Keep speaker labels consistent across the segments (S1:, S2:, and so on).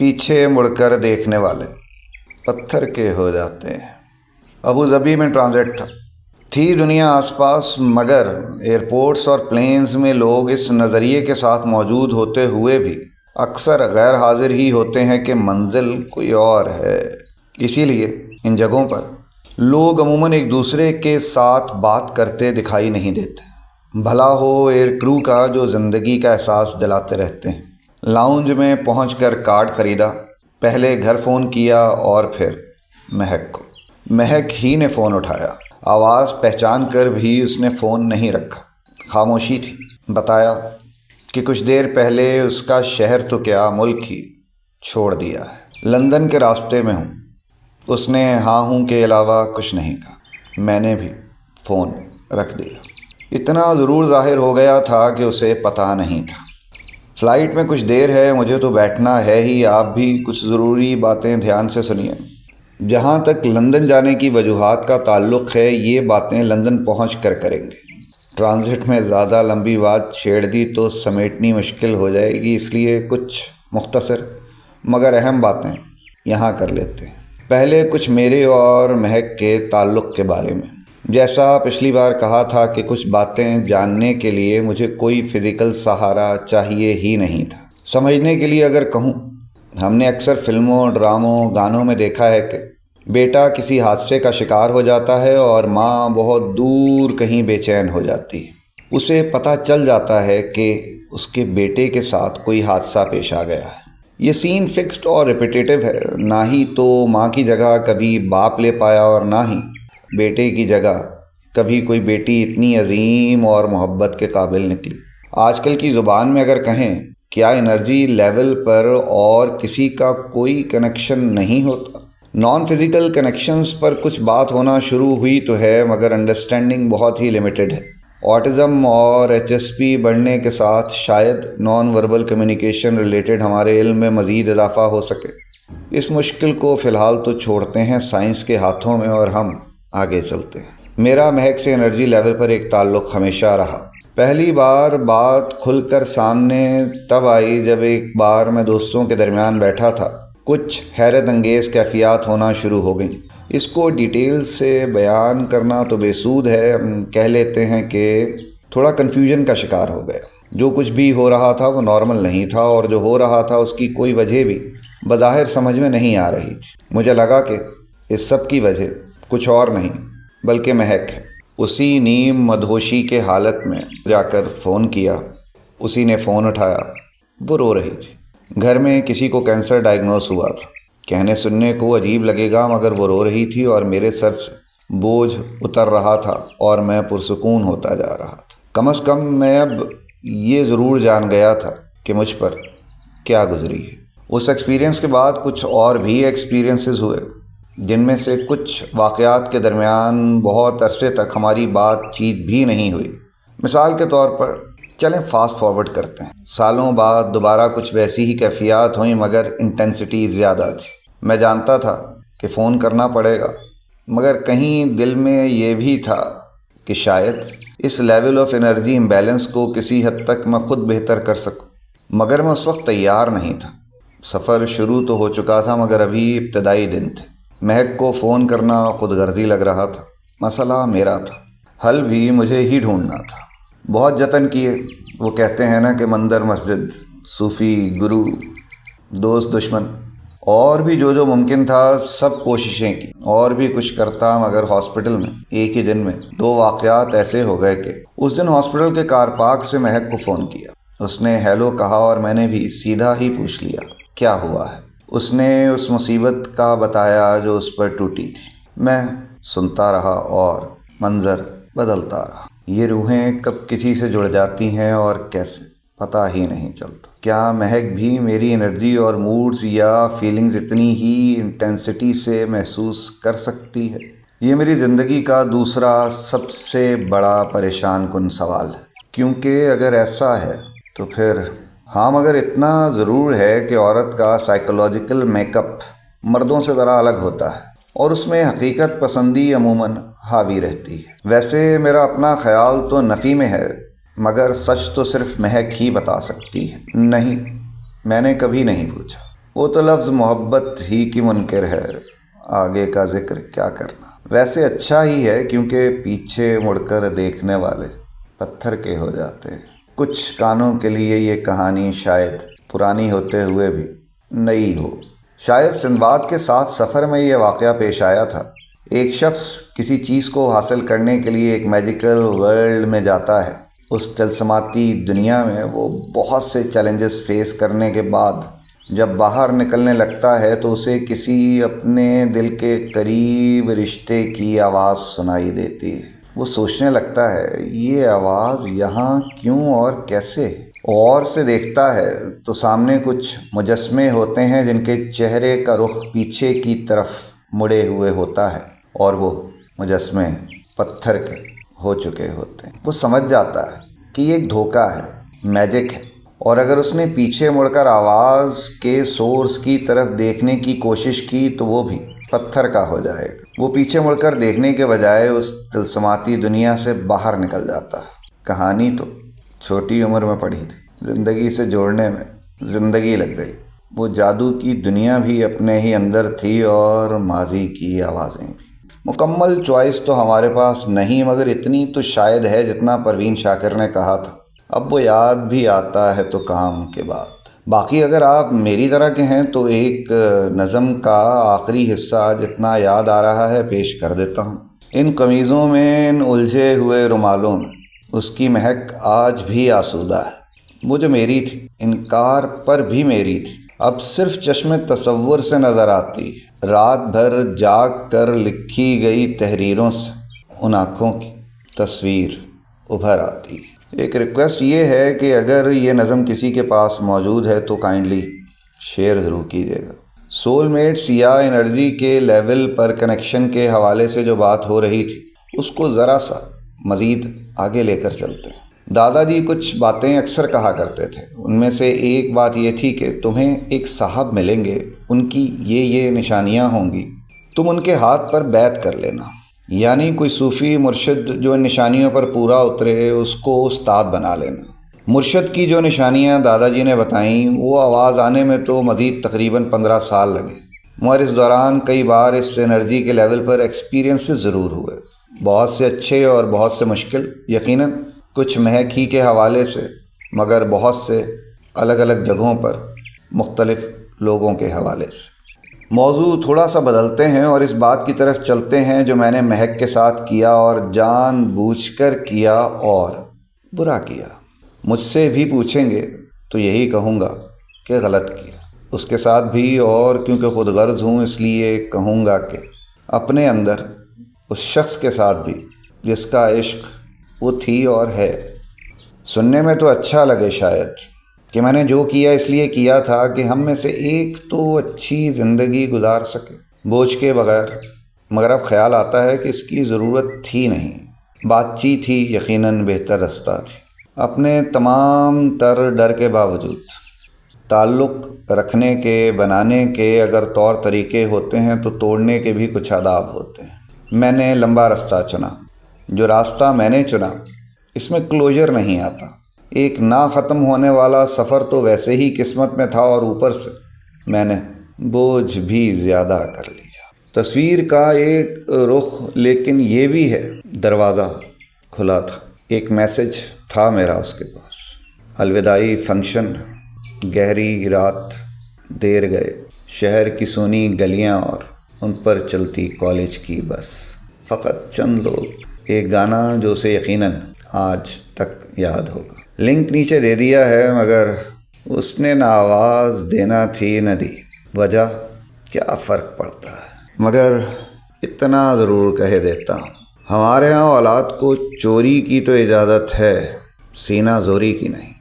S1: پیچھے مڑ کر دیکھنے والے پتھر کے ہو جاتے ہیں۔ ابو ظبی میں ٹرانزٹ تھی دنیا آس پاس، مگر ایئرپورٹس اور پلینز میں لوگ اس نظریے کے ساتھ موجود ہوتے ہوئے بھی اکثر غیر حاضر ہی ہوتے ہیں کہ منزل کوئی اور ہے۔ اسی لیے ان جگہوں پر لوگ عموماً ایک دوسرے کے ساتھ بات کرتے دکھائی نہیں دیتے، بھلا ہو ایئر کرو کا جو زندگی کا احساس دلاتے رہتے ہیں۔ لاؤنج میں پہنچ کر کارڈ خریدا، پہلے گھر فون کیا اور پھر مہک کو۔ مہک ہی نے فون اٹھایا، آواز پہچان کر بھی اس نے فون نہیں رکھا، خاموشی تھی۔ بتایا کہ کچھ دیر پہلے اس کا شہر تو کیا ملک ہی چھوڑ دیا ہے، لندن کے راستے میں ہوں۔ اس نے ہاں ہوں کے علاوہ کچھ نہیں کہا۔ میں نے بھی فون رکھ دیا۔ اتنا ضرور ظاہر ہو گیا تھا کہ اسے پتہ نہیں تھا۔ فلائٹ میں کچھ دیر ہے، مجھے تو بیٹھنا ہے ہی، آپ بھی کچھ ضروری باتیں دھیان سے سنیے۔ جہاں تک لندن جانے کی وجوہات کا تعلق ہے، یہ باتیں لندن پہنچ کر کریں گے۔ ٹرانزٹ میں زیادہ لمبی بات چھیڑ دی تو سمیٹنی مشکل ہو جائے گی، اس لیے کچھ مختصر مگر اہم باتیں یہاں کر لیتے ہیں۔ پہلے کچھ میرے اور مہک کے تعلق کے بارے میں۔ جیسا پچھلی بار کہا تھا کہ کچھ باتیں جاننے کے لیے مجھے کوئی فزیکل سہارا چاہیے ہی نہیں تھا۔ سمجھنے کے لیے اگر کہوں، ہم نے اکثر فلموں، ڈراموں، گانوں میں دیکھا ہے کہ بیٹا کسی حادثے کا شکار ہو جاتا ہے اور ماں بہت دور کہیں بے چین ہو جاتی ہے۔ اسے پتہ چل جاتا ہے کہ اس کے بیٹے کے ساتھ کوئی حادثہ پیش آ گیا ہے۔ یہ سین فکسڈ اور ریپیٹیٹو ہے، نہ ہی تو ماں کی جگہ کبھی باپ لے پایا اور نہ ہی بیٹے کی جگہ کبھی کوئی بیٹی اتنی عظیم اور محبت کے قابل نکلی۔ آج کل کی زبان میں اگر کہیں، کیا انرجی لیول پر اور کسی کا کوئی کنیکشن نہیں ہوتا؟ نان فزیکل کنیکشنز پر کچھ بات ہونا شروع ہوئی تو ہے، مگر انڈرسٹینڈنگ بہت ہی لمیٹڈ ہے۔ آٹزم اور HSP بڑھنے کے ساتھ شاید نان وربل کمیونیکیشن ریلیٹڈ ہمارے علم میں مزید اضافہ ہو سکے۔ اس مشکل کو فی الحال تو چھوڑتے ہیں سائنس کے ہاتھوں میں اور ہم آگے چلتے ہیں۔ میرا مہک سے انرجی لیول پر ایک تعلق ہمیشہ رہا۔ پہلی بار بات کھل کر سامنے تب آئی جب ایک بار میں دوستوں کے درمیان بیٹھا تھا۔ کچھ حیرت انگیز کیفیات ہونا شروع ہو گئیں۔ اس کو ڈیٹیل سے بیان کرنا تو بے سود ہے، کہہ لیتے ہیں کہ تھوڑا کنفیوژن کا شکار ہو گیا۔ جو کچھ بھی ہو رہا تھا وہ نارمل نہیں تھا، اور جو ہو رہا تھا اس کی کوئی وجہ بھی بظاہر سمجھ میں نہیں آ رہی تھی۔ مجھے لگا کہ اس سب کی وجہ کچھ اور نہیں بلکہ مہک ہے۔ اسی نیم مدہوشی کے حالت میں جا کر فون کیا۔ اسی نے فون اٹھایا۔ وہ رو رہی تھی۔ گھر میں کسی کو کینسر ڈائگنوز ہوا تھا۔ کہنے سننے کو عجیب لگے گا، مگر وہ رو رہی تھی اور میرے سر سے بوجھ اتر رہا تھا اور میں پرسکون ہوتا جا رہا تھا۔ کم از کم میں اب یہ ضرور جان گیا تھا کہ مجھ پر کیا گزری ہے۔ اس ایکسپیرینس کے بعد کچھ اور بھی ایکسپیرینسز ہوئے، جن میں سے کچھ واقعات کے درمیان بہت عرصے تک ہماری بات چیت بھی نہیں ہوئی۔ مثال کے طور پر چلیں فاسٹ فارورڈ کرتے ہیں۔ سالوں بعد دوبارہ کچھ ویسی ہی کیفیات ہوئیں، مگر انٹینسٹی زیادہ تھی۔ میں جانتا تھا کہ فون کرنا پڑے گا، مگر کہیں دل میں یہ بھی تھا کہ شاید اس لیول آف انرجی امبیلنس کو کسی حد تک میں خود بہتر کر سکوں، مگر میں اس وقت تیار نہیں تھا۔ سفر شروع تو ہو چکا تھا، مگر ابھی ابتدائی دن تھے۔ مہک کو فون کرنا خود غرضی لگ رہا تھا۔ مسئلہ میرا تھا، حل بھی مجھے ہی ڈھونڈنا تھا۔ بہت جتن کیے۔ وہ کہتے ہیں نا کہ مندر مسجد، صوفی، گرو، دوست، دشمن، اور بھی جو ممکن تھا سب کوششیں کی، اور بھی کچھ کرتا، مگر ہاسپٹل میں ایک ہی دن میں 2 واقعات ایسے ہو گئے کہ اس دن ہاسپٹل کے کار پارک سے مہک کو فون کیا۔ اس نے ہیلو کہا اور میں نے بھی سیدھا ہی پوچھ لیا کیا ہوا ہے۔ اس نے اس مصیبت کا بتایا جو اس پر ٹوٹی تھی۔ میں سنتا رہا اور منظر بدلتا رہا۔ یہ روحیں کب کسی سے جڑ جاتی ہیں اور کیسے، پتہ ہی نہیں چلتا۔ کیا مہک بھی میری انرجی اور موڈز یا فیلنگز اتنی ہی انٹینسٹی سے محسوس کر سکتی ہے؟ یہ میری زندگی کا دوسرا سب سے بڑا پریشان کن سوال ہے، کیونکہ اگر ایسا ہے تو پھر ہاں، مگر اتنا ضرور ہے کہ عورت کا سائیکولوجیکل میک اپ مردوں سے ذرا الگ ہوتا ہے، اور اس میں حقیقت پسندی عموماً حاوی رہتی ہے۔ ویسے میرا اپنا خیال تو نفی میں ہے، مگر سچ تو صرف مہک ہی بتا سکتی ہے۔ نہیں، میں نے کبھی نہیں پوچھا۔ وہ تو لفظ محبت ہی کی منکر ہے، آگے کا ذکر کیا کرنا۔ ویسے اچھا ہی ہے، کیونکہ پیچھے مڑ کر دیکھنے والے پتھر کے ہو جاتے ہیں۔ کچھ کانوں کے لیے یہ کہانی شاید پرانی ہوتے ہوئے بھی نئی ہو۔ شاید سندباد کے ساتھ سفر میں یہ واقعہ پیش آیا تھا۔ ایک شخص کسی چیز کو حاصل کرنے کے لیے ایک میجیکل ورلڈ میں جاتا ہے۔ اس طلسماتی دنیا میں وہ بہت سے چیلنجز فیس کرنے کے بعد جب باہر نکلنے لگتا ہے تو اسے کسی اپنے دل کے قریب رشتے کی آواز سنائی دیتی ہے۔ وہ سوچنے لگتا ہے، یہ آواز یہاں کیوں اور کیسے؟ غور سے دیکھتا ہے تو سامنے کچھ مجسمے ہوتے ہیں جن کے چہرے کا رخ پیچھے کی طرف مڑے ہوئے ہوتا ہے، اور وہ مجسمے پتھر کے ہو چکے ہوتے ہیں۔ وہ سمجھ جاتا ہے کہ یہ ایک دھوکہ ہے، میجک ہے، اور اگر اس نے پیچھے مڑ کر آواز کے سورس کی طرف دیکھنے کی کوشش کی تو وہ بھی پتھر کا ہو جائے گا۔ وہ پیچھے مڑ کر دیکھنے کے بجائے اس طلسماتی دنیا سے باہر نکل جاتا ہے۔ کہانی تو چھوٹی عمر میں پڑھی تھی، زندگی سے جوڑنے میں زندگی لگ گئی۔ وہ جادو کی دنیا بھی اپنے ہی اندر تھی اور ماضی کی آوازیں بھی۔ مکمل چوائس تو ہمارے پاس نہیں، مگر اتنی تو شاید ہے جتنا پروین شاکر نے کہا تھا، اب وہ یاد بھی آتا ہے تو کام کے بعد۔ باقی اگر آپ میری طرح کے ہیں تو ایک نظم کا آخری حصہ جتنا یاد آ رہا ہے پیش کر دیتا ہوں۔ ان قمیضوں میں، ان الجھے ہوئے رومالوں میں اس کی مہک آج بھی آسودہ ہے۔ وہ جو میری تھی، انکار پر بھی میری تھی، اب صرف چشم تصور سے نظر آتی ہے۔ رات بھر جاگ کر لکھی گئی تحریروں سے ان آنکھوں کی تصویر ابھر آتی ہے۔ ایک ریکویسٹ یہ ہے کہ اگر یہ نظم کسی کے پاس موجود ہے تو کائنڈلی شیئر ضرور کیجیے گا۔ سول میٹس یا انرجی کے لیول پر کنیکشن کے حوالے سے جو بات ہو رہی تھی، اس کو ذرا سا مزید آگے لے کر چلتے ہیں۔ دادا جی کچھ باتیں اکثر کہا کرتے تھے، ان میں سے ایک بات یہ تھی کہ تمہیں ایک صاحب ملیں گے، ان کی یہ نشانیاں ہوں گی، تم ان کے ہاتھ پر بیعت کر لینا۔ یعنی کوئی صوفی مرشد جو ان نشانیوں پر پورا اترے، اس کو استاد بنا لینا۔ مرشد کی جو نشانیاں دادا جی نے بتائیں، وہ آواز آنے میں تو مزید تقریباً 15 سال لگے، مگر اس دوران کئی بار اس انرجی کے لیول پر ایکسپیرینسز ضرور ہوئے، بہت سے اچھے اور بہت سے مشکل، یقیناً کچھ مہک ہی کے حوالے سے، مگر بہت سے الگ الگ جگہوں پر مختلف لوگوں کے حوالے سے۔ موضوع تھوڑا سا بدلتے ہیں اور اس بات کی طرف چلتے ہیں جو میں نے مہک کے ساتھ کیا اور جان بوجھ کر کیا اور برا کیا۔ مجھ سے بھی پوچھیں گے تو یہی کہوں گا کہ غلط کیا، اس کے ساتھ بھی، اور کیونکہ خود غرض ہوں اس لیے کہوں گا کہ اپنے اندر اس شخص کے ساتھ بھی جس کا عشق وہ تھی اور ہے۔ سننے میں تو اچھا لگے شاید کہ میں نے جو کیا اس لیے کیا تھا کہ ہم میں سے ایک تو اچھی زندگی گزار سکے بوجھ کے بغیر، مگر اب خیال آتا ہے کہ اس کی ضرورت تھی نہیں۔ بات چیت ہی یقیناً بہتر رستہ تھی۔ اپنے تمام تر ڈر کے باوجود تعلق رکھنے کے، بنانے کے اگر طور طریقے ہوتے ہیں تو توڑنے کے بھی کچھ آداب ہوتے ہیں۔ میں نے لمبا راستہ چنا، جو راستہ میں نے چنا اس میں کلوجر نہیں آتا۔ ایک نہ ختم ہونے والا سفر تو ویسے ہی قسمت میں تھا، اور اوپر سے میں نے بوجھ بھی زیادہ کر لیا۔ تصویر کا ایک رخ، لیکن یہ بھی ہے دروازہ کھلا تھا، ایک میسج تھا میرا اس کے پاس۔ الوداعی فنکشن، گہری رات، دیر گئے، شہر کی سونی گلیاں اور ان پر چلتی کالج کی بس، فقط چند لوگ، ایک گانا جو اسے یقیناً آج تک یاد ہوگا۔ لنک نیچے دے دیا ہے، مگر اس نے نہ آواز دینا تھی نہ دی۔ وجہ کیا فرق پڑتا ہے، مگر اتنا ضرور کہہ دیتا ہوں، ہمارے ہاں اولاد کو چوری کی تو اجازت ہے، سینہ زوری کی نہیں۔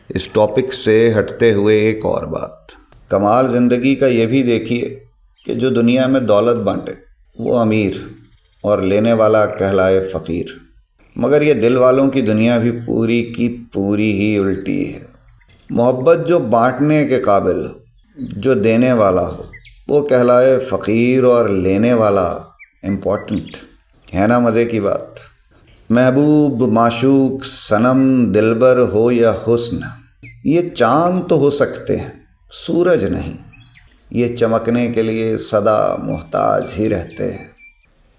S1: اس ٹاپک سے ہٹتے ہوئے ایک اور بات، کمال زندگی کا یہ بھی دیکھیے کہ جو دنیا میں دولت بانٹے وہ امیر اور لینے والا کہلائے فقیر، مگر یہ دل والوں کی دنیا بھی پوری کی پوری ہی الٹی ہے۔ محبت جو بانٹنے کے قابل ہو، جو دینے والا ہو، وہ کہلائے فقیر، اور لینے والا امپورٹنٹ ہے نا۔ مزے کی بات، محبوب، معشوق، صنم، دلبر ہو یا حسن، یہ چاند تو ہو سکتے ہیں، سورج نہیں۔ یہ چمکنے کے لیے سدا محتاج ہی رہتے ہیں۔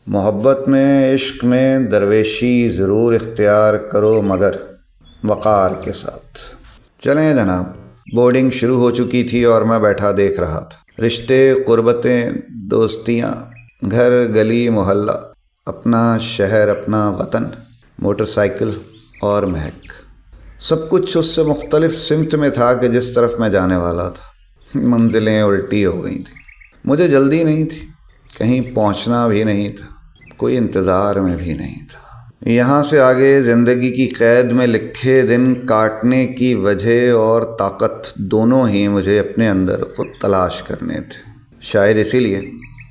S1: محبت میں، عشق میں درویشی ضرور اختیار کرو مگر وقار کے ساتھ۔ چلیں جناب، بورڈنگ شروع ہو چکی تھی اور میں بیٹھا دیکھ رہا تھا۔ رشتے، قربتیں، دوستیاں، گھر، گلی، محلہ، اپنا شہر، اپنا وطن، موٹر سائیکل اور مہک، سب کچھ اس سے مختلف سمت میں تھا کہ جس طرف میں جانے والا تھا۔ منزلیں الٹی ہو گئی تھیں۔ مجھے جلدی نہیں تھی، کہیں پہنچنا بھی نہیں تھا، کوئی انتظار میں بھی نہیں تھا۔ یہاں سے آگے زندگی کی قید میں لکھے دن کاٹنے کی وجہ اور طاقت دونوں ہی مجھے اپنے اندر خود تلاش کرنے تھے۔ شاید اسی لیے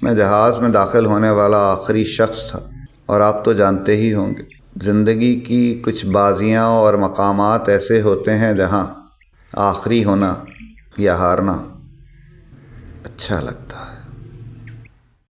S1: میں جہاز میں داخل ہونے والا آخری شخص تھا۔ اور آپ تو جانتے ہی ہوں گے، زندگی کی کچھ بازیاں اور مقامات ایسے ہوتے ہیں جہاں آخری ہونا یا ہارنا اچھا لگتا ہے۔